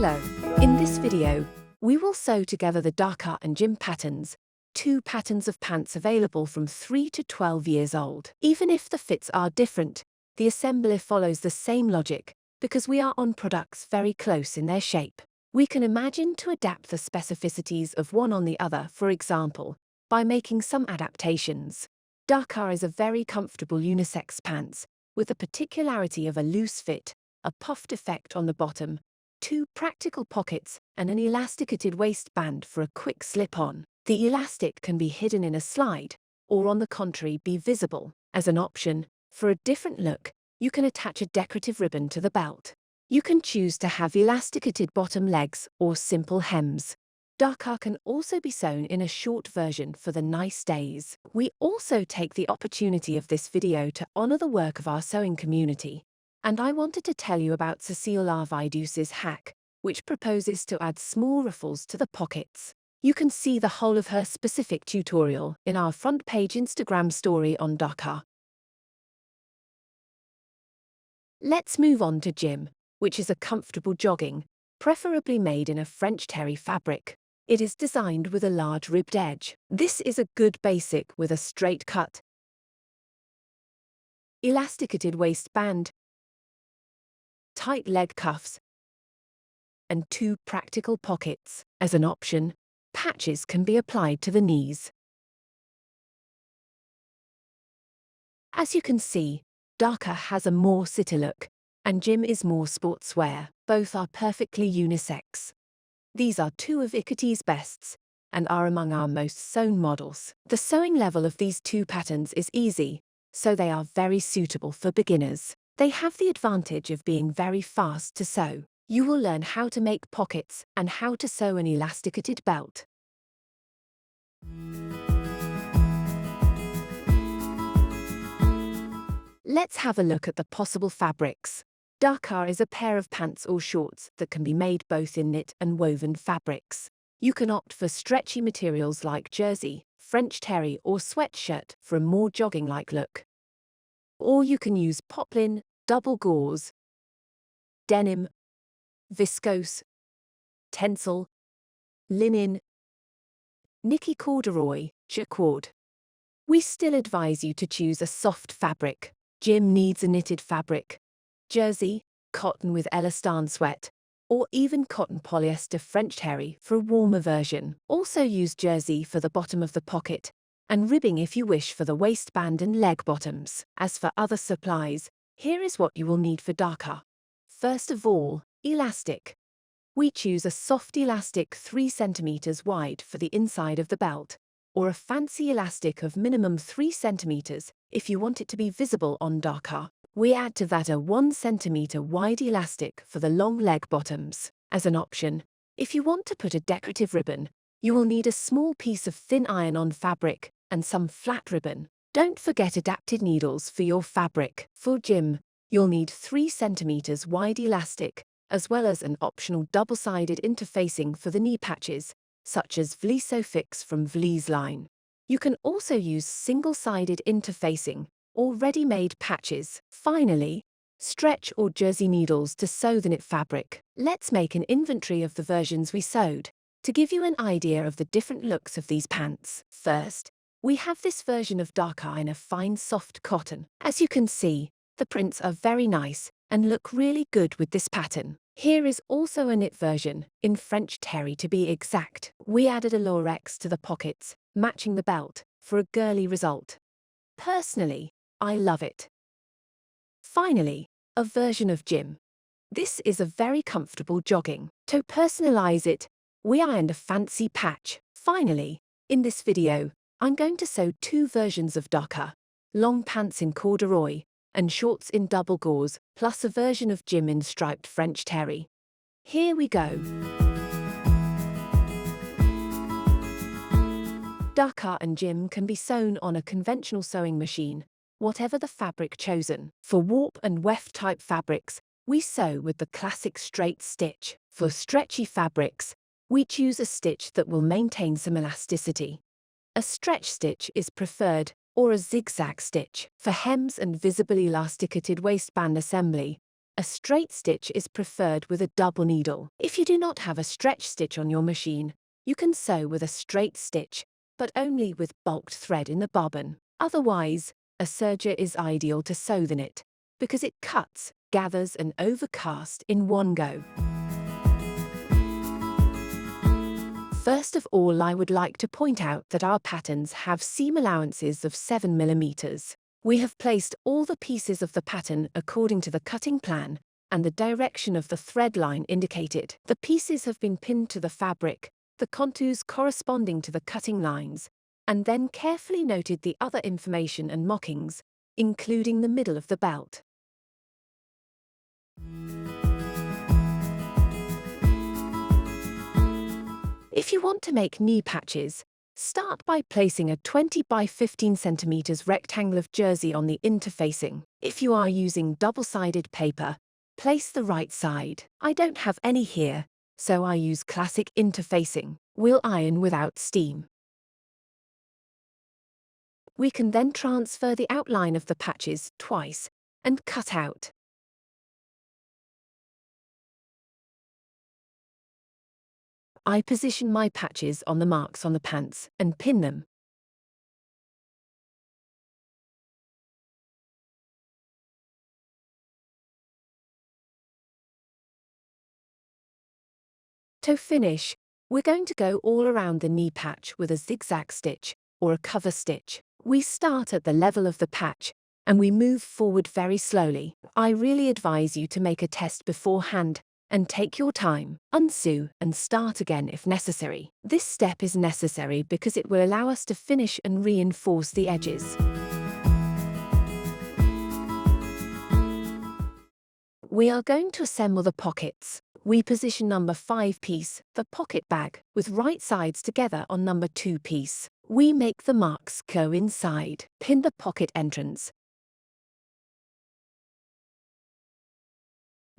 Hello. In this video, we will sew together the Dakar and gym patterns, two patterns of pants available from 3 to 12 years old. Even if the fits are different, the assembly follows the same logic because we are on products very close in their shape. We can imagine to adapt the specificities of one on the other, for example, by making some adaptations. Dakar is a very comfortable unisex pants with the particularity of a loose fit, a puffed effect on the bottom, two practical pockets, and an elasticated waistband for a quick slip-on. The elastic can be hidden in a slide, or on the contrary be visible. As an option, for a different look, you can attach a decorative ribbon to the belt. You can choose to have elasticated bottom legs or simple hems. Dakar can also be sewn in a short version for the nice days. We also take the opportunity of this video to honor the work of our sewing community. And I wanted to tell you about Cecile Arviduse's hack, which proposes to add small ruffles to the pockets. You can see the whole of her specific tutorial in our front page Instagram story on Dakar. Let's move on to gym, which is a comfortable jogging, preferably made in a French terry fabric. It is designed with a large ribbed edge. This is a good basic with a straight cut, elasticated waistband, tight leg cuffs, and two practical pockets. As an option, patches can be applied to the knees. As you can see, Dakar has a more city look, and gym is more sportswear. Both are perfectly unisex. These are two of Icotti's bests, and are among our most sewn models. The sewing level of these two patterns is easy, so they are very suitable for beginners. They have the advantage of being very fast to sew. You will learn how to make pockets and how to sew an elasticated belt. Let's have a look at the possible fabrics. Dakar is a pair of pants or shorts that can be made both in knit and woven fabrics. You can opt for stretchy materials like jersey, French terry or sweatshirt for a more jogging-like look. Or you can use poplin, double gauze, denim, viscose, tencel, linen, Nikki corduroy, jacquard. We still advise you to choose a soft fabric. Gym needs a knitted fabric. Jersey, cotton with elastane sweat, or even cotton polyester French terry for a warmer version. Also use jersey for the bottom of the pocket, and ribbing if you wish for the waistband and leg bottoms. As for other supplies, here is what you will need for Dakar. First of all, elastic. We choose a soft elastic 3 cm wide for the inside of the belt, or a fancy elastic of minimum 3 cm if you want it to be visible on Dakar. We add to that a 1 cm wide elastic for the long leg bottoms. As an option, if you want to put a decorative ribbon, you will need a small piece of thin iron-on fabric and some flat ribbon. Don't forget adapted needles for your fabric. For gym, you'll need 3 cm wide elastic, as well as an optional double-sided interfacing for the knee patches, such as Vlisofix from Vlies line. You can also use single-sided interfacing or ready-made patches. Finally, stretch or jersey needles to sew the knit fabric. Let's make an inventory of the versions we sewed, to give you an idea of the different looks of these pants. First, we have this version of Dakar in a fine soft cotton. As you can see, the prints are very nice and look really good with this pattern. Here is also a knit version, in French terry to be exact. We added a lurex to the pockets, matching the belt, for a girly result. Personally, I love it. Finally, a version of gym. This is a very comfortable jogging. To personalize it, we ironed a fancy patch. Finally, in this video, I'm going to sew two versions of Dakar, long pants in corduroy, and shorts in double gauze, plus a version of gym in striped French terry. Here we go. Dakar and gym can be sewn on a conventional sewing machine, whatever the fabric chosen. For warp and weft type fabrics, we sew with the classic straight stitch. For stretchy fabrics, we choose a stitch that will maintain some elasticity. A stretch stitch is preferred, or a zigzag stitch. For hems and visibly elasticated waistband assembly, A straight stitch is preferred with a double needle. If you do not have a stretch stitch on your machine, you can sew with a straight stitch, but only with bulked thread in the bobbin. Otherwise, a serger is ideal to sew the knit, because it cuts, gathers and overcast in one go. First of all, I would like to point out that our patterns have seam allowances of 7 millimeters. We have placed all the pieces of the pattern according to the cutting plan and the direction of the thread line indicated. The pieces have been pinned to the fabric, the contours corresponding to the cutting lines, and then carefully noted the other information and markings, including the middle of the belt. If you want to make knee patches, start by placing a 20 by 15 centimeters rectangle of jersey on the interfacing. If you are using double-sided paper, place the right side. I don't have any here, so I use classic interfacing. We'll iron without steam. We can then transfer the outline of the patches twice and cut out. I position my patches on the marks on the pants and pin them. To finish, we're going to go all around the knee patch with a zigzag stitch or a cover stitch. We start at the level of the patch and we move forward very slowly. I really advise you to make a test beforehand and take your time, unsew and start again if necessary. This step is necessary because it will allow us to finish and reinforce the edges. We are going to assemble the pockets. We position number 5 piece, the pocket bag, with right sides together on number 2 piece. We make the marks go inside, pin the pocket entrance,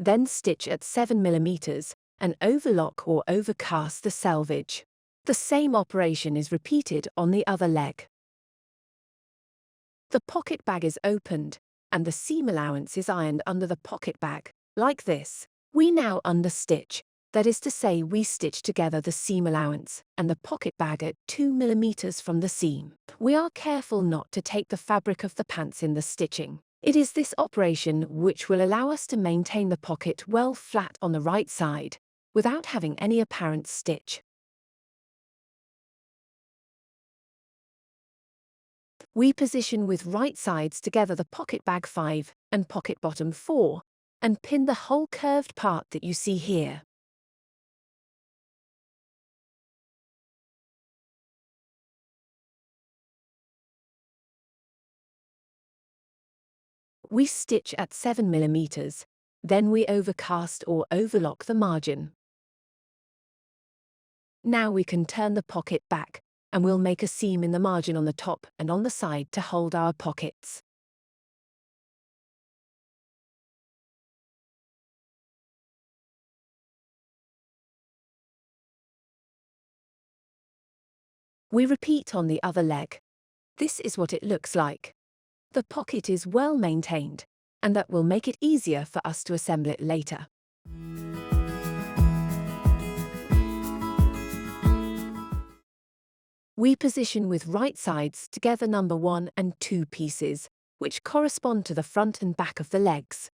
then stitch at 7 millimeters and overlock or overcast the selvage. The same operation is repeated on the other leg. The pocket bag is opened and the seam allowance is ironed under the pocket bag, like this. We now understitch, that is to say we stitch together the seam allowance and the pocket bag at 2 millimeters from the seam. We are careful not to take the fabric of the pants in the stitching. It is this operation which will allow us to maintain the pocket well flat on the right side, without having any apparent stitch. We position with right sides together the pocket bag 5 and pocket bottom 4, and pin the whole curved part that you see here. We stitch at 7 millimeters, then we overcast or overlock the margin. Now we can turn the pocket back, and we'll make a seam in the margin on the top and on the side to hold our pockets. We repeat on the other leg. This is what it looks like. The pocket is well maintained, and that will make it easier for us to assemble it later. We position with right sides together number 1 and 2 pieces, which correspond to the front and back of the legs.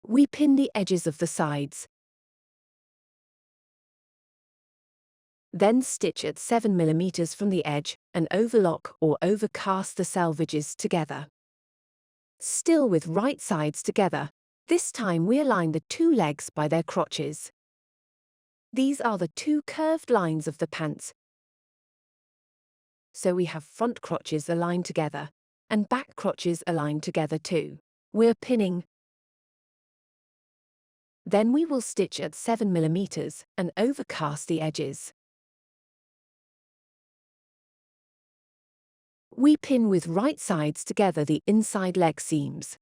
We pin the edges of the sides, then stitch at 7 millimeters from the edge and overlock or overcast the selvages together. Still with right sides together, this time we align the 2 legs by their crotches. These are the 2 curved lines of the pants, so we have front crotches aligned together and back crotches aligned together too. We're pinning. Then we will stitch at 7 millimeters and overcast the edges. We pin with right sides together the inside leg seams.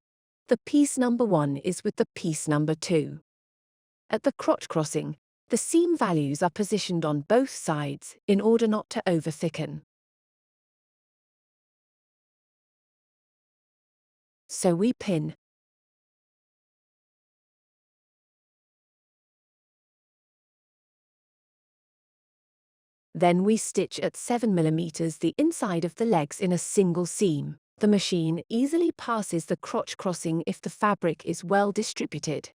The piece number 1 is with the piece number 2. At the crotch crossing, the seam values are positioned on both sides in order not to over-thicken. so we pin. Then we stitch at 7 mm the inside of the legs in a single seam. The machine easily passes the crotch crossing if the fabric is well distributed.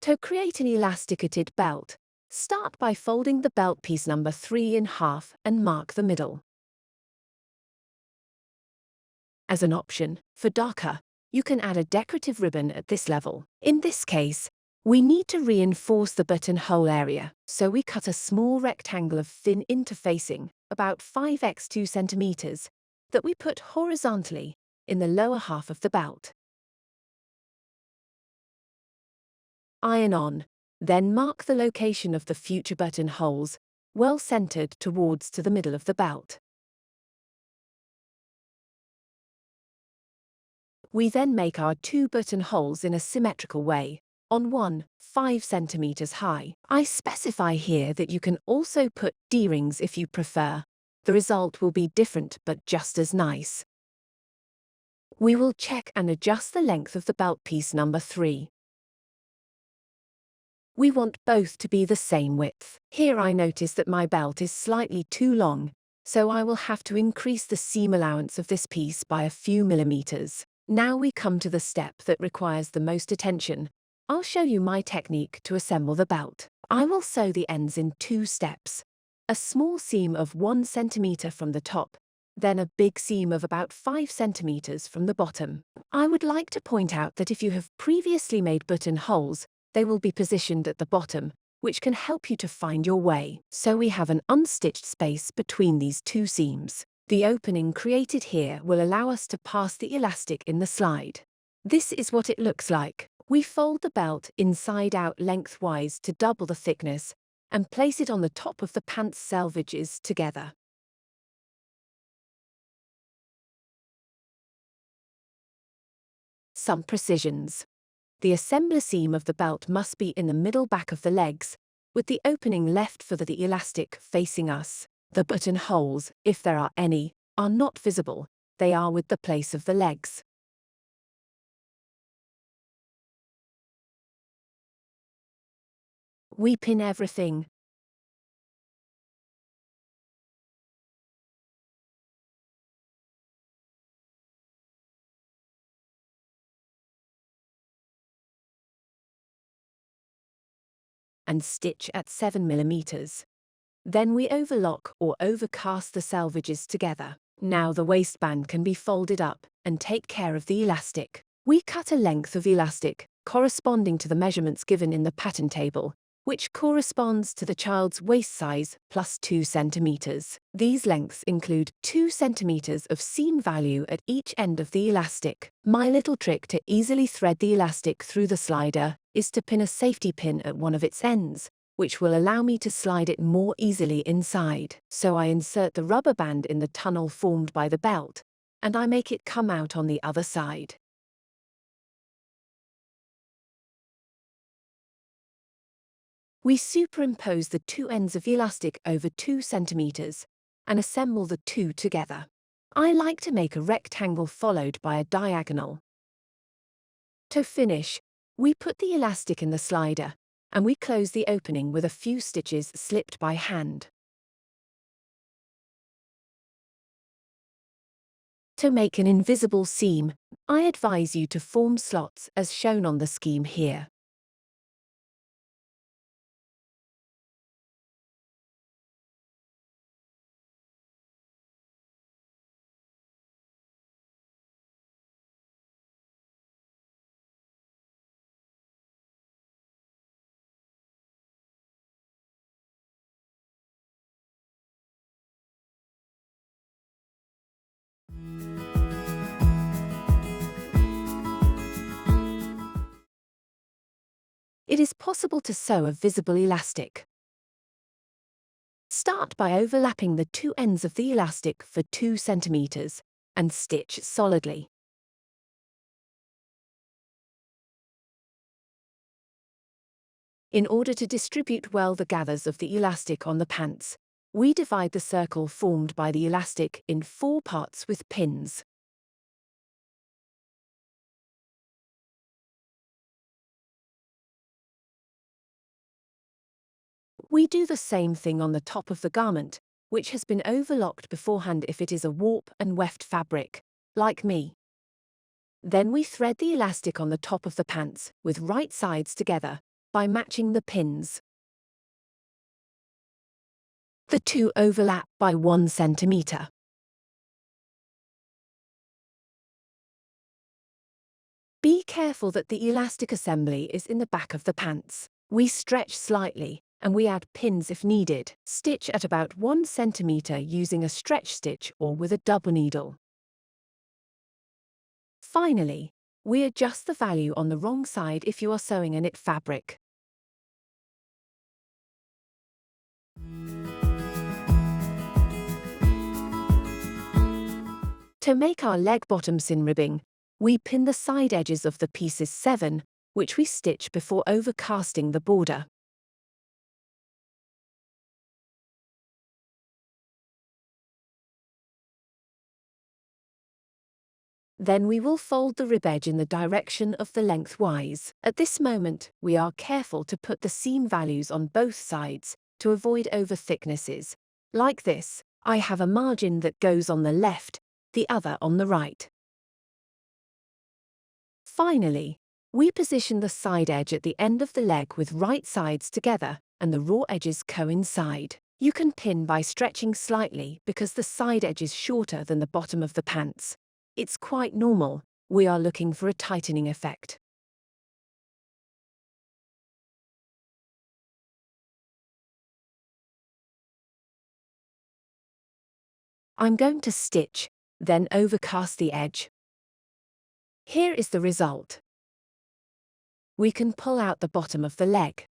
To create an elasticated belt, start by folding the belt piece number 3 in half and mark the middle. As an option, for Dakar, you can add a decorative ribbon at this level. In this case, we need to reinforce the buttonhole area, so we cut a small rectangle of thin interfacing, about 5x 2 cm, that we put horizontally in the lower half of the belt. Iron on, then mark the location of the future buttonholes, well centered towards to the middle of the belt. We then make our 2 buttonholes in a symmetrical way, on one 5 cm high. I specify here that you can also put D-rings if you prefer. The result will be different but just as nice. We will check and adjust the length of the belt piece number 3. We want both to be the same width. Here I notice that my belt is slightly too long, so I will have to increase the seam allowance of this piece by a few millimeters. Now we come to the step that requires the most attention. I'll show you my technique to assemble the belt. I will sew the ends in 2 steps. A small seam of 1 centimeter from the top, then a big seam of about 5 centimeters from the bottom. I would like to point out that if you have previously made buttonholes, they will be positioned at the bottom, which can help you to find your way. So we have an unstitched space between these 2 seams. The opening created here will allow us to pass the elastic in the slide. This is what it looks like. We fold the belt inside out lengthwise to double the thickness and place it on the top of the pants selvages together. Some precisions. The assembler seam of the belt must be in the middle back of the legs, with the opening left for the elastic facing us. The buttonholes, if there are any, are not visible, they are with the place of the legs. We pin everything. And stitch at 7 mm. Then we overlock or overcast the selvages together. Now the waistband can be folded up and take care of the elastic. We cut a length of elastic corresponding to the measurements given in the pattern table, which corresponds to the child's waist size plus 2 centimeters. These lengths include 2 centimeters of seam value at each end of the elastic. My little trick to easily thread the elastic through the slider is to pin a safety pin at one of its ends, which will allow me to slide it more easily inside. So I insert the rubber band in the tunnel formed by the belt, and I make it come out on the other side. We superimpose the 2 ends of elastic over 2 centimeters and assemble the 2 together. I like to make a rectangle followed by a diagonal. To finish, we put the elastic in the slider and we close the opening with a few stitches slipped by hand. To make an invisible seam, I advise you to form slots as shown on the scheme here. It is possible to sew a visible elastic. Start by overlapping the 2 ends of the elastic for 2 centimeters and stitch solidly. In order to distribute well the gathers of the elastic on the pants, we divide the circle formed by the elastic in 4 parts with pins. We do the same thing on the top of the garment, which has been overlocked beforehand if it is a warp and weft fabric, like me. Then we thread the elastic on the top of the pants with right sides together by matching the pins. The two overlap by 1 centimeter. Be careful that the elastic assembly is in the back of the pants. We stretch slightly, and we add pins if needed. Stitch at about 1 centimeter using a stretch stitch or with a double needle. Finally, we adjust the value on the wrong side if you are sewing a knit fabric. To make our leg bottom seam ribbing, we pin the side edges of the pieces 7, which we stitch before overcasting the border. Then we will fold the rib edge in the direction of the lengthwise. At this moment, we are careful to put the seam values on both sides to avoid over thicknesses. Like this, I have a margin that goes on the left, the other on the right. Finally, we position the side edge at the end of the leg with right sides together and the raw edges coincide. You can pin by stretching slightly because the side edge is shorter than the bottom of the pants. It's quite normal, we are looking for a tightening effect. I'm going to stitch, then overcast the edge. Here is the result. We can pull out the bottom of the leg.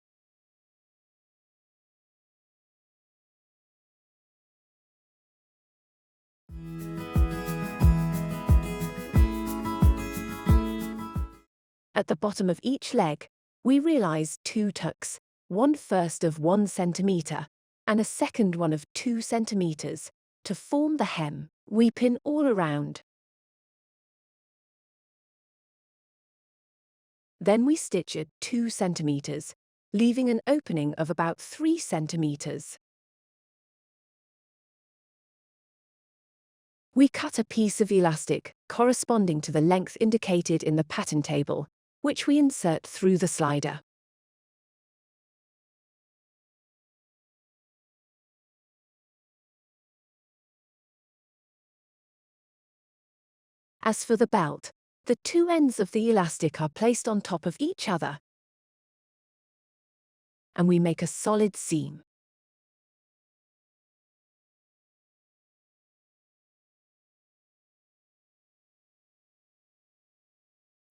At the bottom of each leg, we realize 2 tucks, one first of 1 centimeter and a second one of 2 centimeters. To form the hem, we pin all around. Then we stitch at 2 centimeters, leaving an opening of about 3 centimeters. We cut a piece of elastic corresponding to the length indicated in the pattern table, which we insert through the slider. As for the belt, the 2 ends of the elastic are placed on top of each other, and we make a solid seam.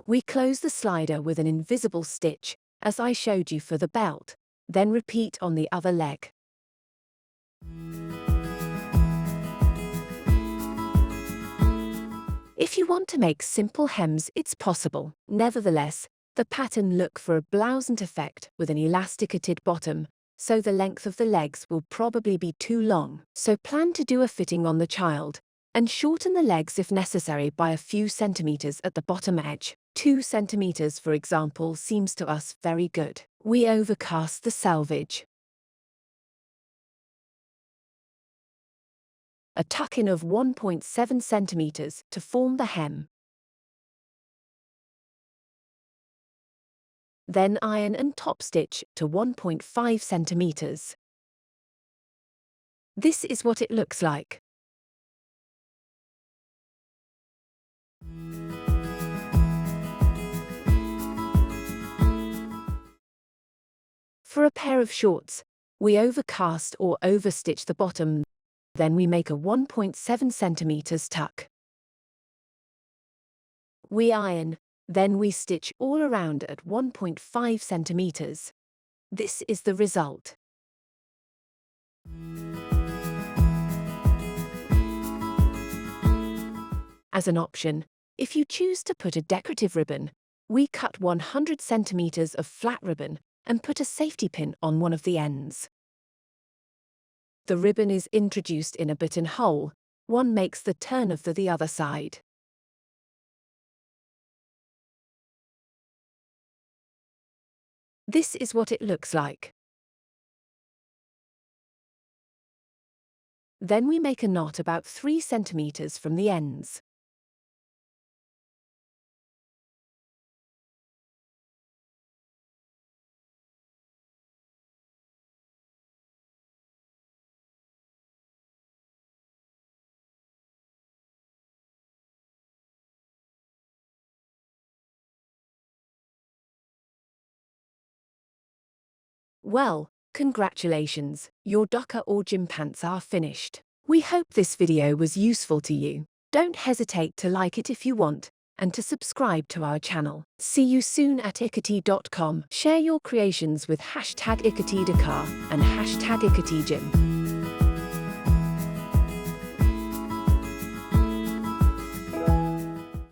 We close the slider with an invisible stitch, as I showed you for the belt, then repeat on the other leg. If you want to make simple hems, it's possible. Nevertheless, the pattern look for a blousant effect with an elasticated bottom, so the length of the legs will probably be too long. So plan to do a fitting on the child, and shorten the legs if necessary by a few centimeters at the bottom edge. 2 centimeters, for example, seems to us very good. We overcast the selvage. A tuck-in of 1.7 centimeters to form the hem. Then iron and top stitch to 1.5 centimeters. This is what it looks like. For a pair of shorts, we overcast or overstitch the bottom, then we make a 1.7 centimeters tuck. We iron, then we stitch all around at 1.5 centimeters. This is the result. As an option, if you choose to put a decorative ribbon, we cut 100 centimeters of flat ribbon and put a safety pin on one of the ends. The ribbon is introduced in a buttonhole. One makes the turn of the other side. This is what it looks like. Then we make a knot about 3 centimeters from the ends. Well, congratulations, your Dakar or gym pants are finished. We hope this video was useful to you. Don't hesitate to like it if you want, and to subscribe to our channel. See you soon at elasticated.com. Share your creations with #elasticated Dakar and #elasticated gym.